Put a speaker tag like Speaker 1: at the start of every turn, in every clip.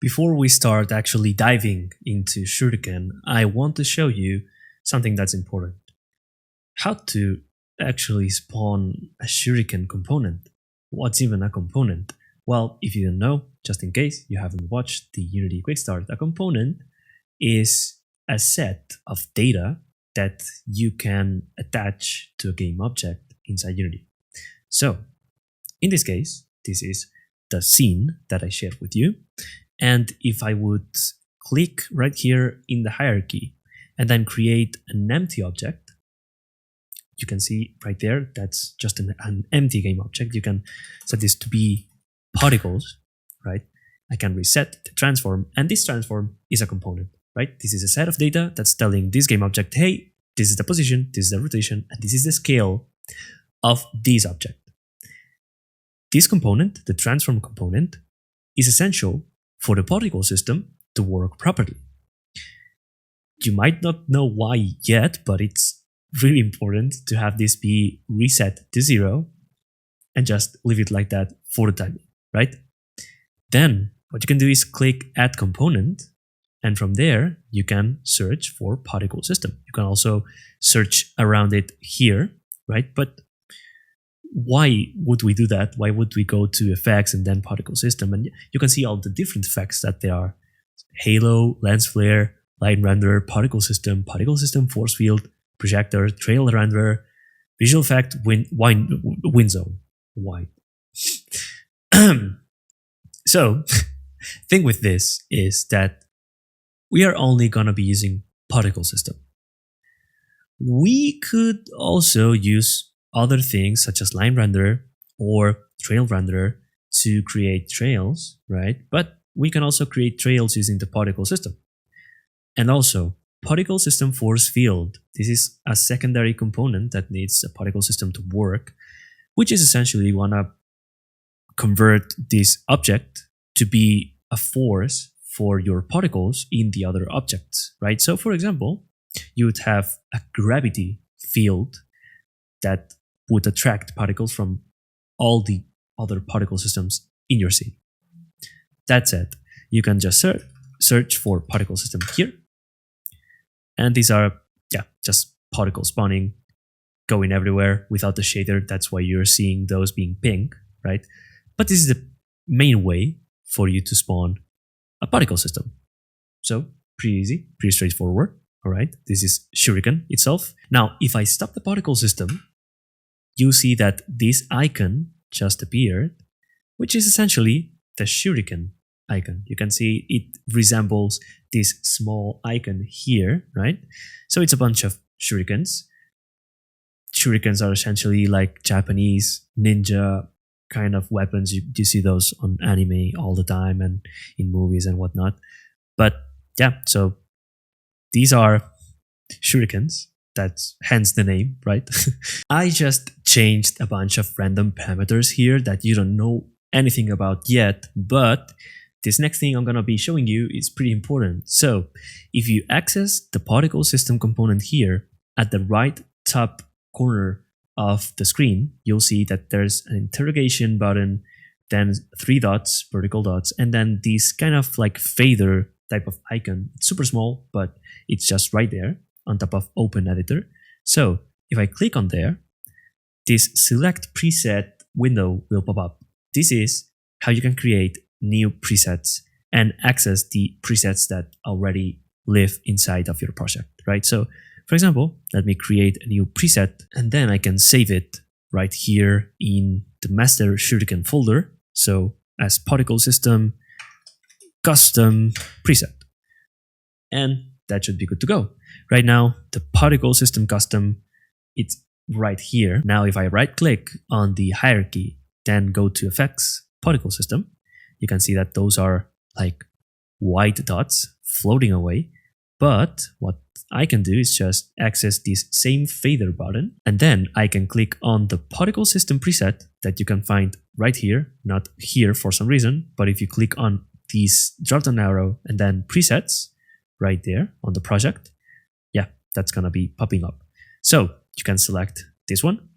Speaker 1: Before we start actually diving into Shuriken, I want to show you something that's important. How to actually spawn a Shuriken component. What's even a component? Well, if you don't know, just in case you haven't watched the Unity Quick Start, a component is a set of data that you can attach to a game object inside Unity. So, in this case, this is the scene that I shared with you. And if I would click right here in the hierarchy and then create an empty object, you can see right there, that's just an empty game object. You can set this to be particles, right? I can reset the transform, and this transform is a component, right? This is a set of data that's telling this game object, hey, this is the position, this is the rotation, and this is the scale of this object. This component, the transform component, is essential for the particle system to work properly. You might not know why yet, but it's really important to have this be reset to 0 and just leave it like that for the time being, right? Then what you can do is click Add Component, and from there you can search for particle system. You can also search around it here, right? But why would we do that? Why would we go to effects and then particle system? And you can see all the different effects that there are: halo, lens flare, line renderer, particle system, force field, projector, trail renderer, visual effect, wind zone. Why? So, thing with this is that we are only gonna be using particle system. We could also use other things such as line renderer or trail renderer to create trails, right? But we can also create trails using the particle system. And also, particle system force field. This is a secondary component that needs a particle system to work, which is essentially you want to convert this object to be a force for your particles in the other objects, right? So for example, you would have a gravity field that would attract particles from all the other particle systems in your scene. That's it. You can just search for particle system here. And these are, just particle spawning, going everywhere without the shader. That's why you're seeing those being pink, right? But this is the main way for you to spawn a particle system. So pretty easy, pretty straightforward. All right, this is Shuriken itself. Now, if I stop the particle system, you see that this icon just appeared, which is essentially the Shuriken icon. You can see it resembles this small icon here, right? So it's a bunch of shurikens. Shurikens are essentially like Japanese ninja kind of weapons. You see those on anime all the time and in movies and whatnot. But yeah, so these are shurikens. That's hence the name, right? I just changed a bunch of random parameters here that you don't know anything about yet, but this next thing I'm going to be showing you is pretty important. So if you access the particle system component here at the right top corner of the screen, you'll see that there's an interrogation button, then 3 dots, vertical dots, and then this kind of like fader type of icon. It's super small, but it's just right there on top of Open Editor. So if I click on there, this Select Preset window will pop up. This is how you can create new presets and access the presets that already live inside of your project, right? So for example, let me create a new preset and then I can save it right here in the master Shuriken folder. So as particle system custom preset. And that should be good to go. Right now, the particle system custom, it's right here. Now, if I right click on the hierarchy, then go to effects, particle system, you can see that those are like white dots floating away. But what I can do is just access this same fader button, and then I can click on the particle system preset that you can find right here, not here for some reason, but if you click on this drop down arrow and then presets right there on the project, that's gonna be popping up. So you can select this one.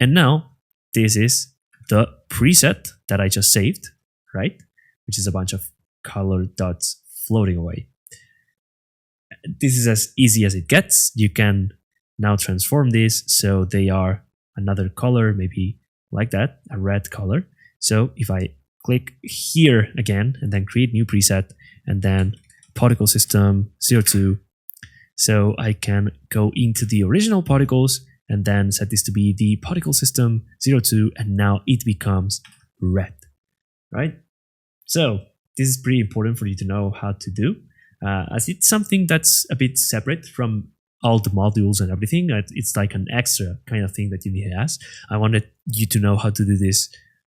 Speaker 1: And now this is the preset that I just saved, right? Which is a bunch of color dots floating away. This is as easy as it gets. You can now transform this so they are another color, maybe like that, a red color. So if I click here again and then create new preset and then particle system 02, so I can go into the original particles and then set this to be the particle system 02, and now it becomes red, right? So this is pretty important for you to know how to do, as it's something that's a bit separate from all the modules and everything. It's like an extra kind of thing that you need to ask. I wanted you to know how to do this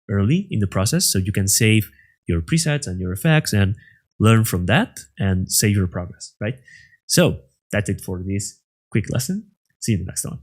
Speaker 1: early in the process so you can save your presets and your effects and learn from that and save your progress, right? So that's it for this quick lesson. See you in the next one.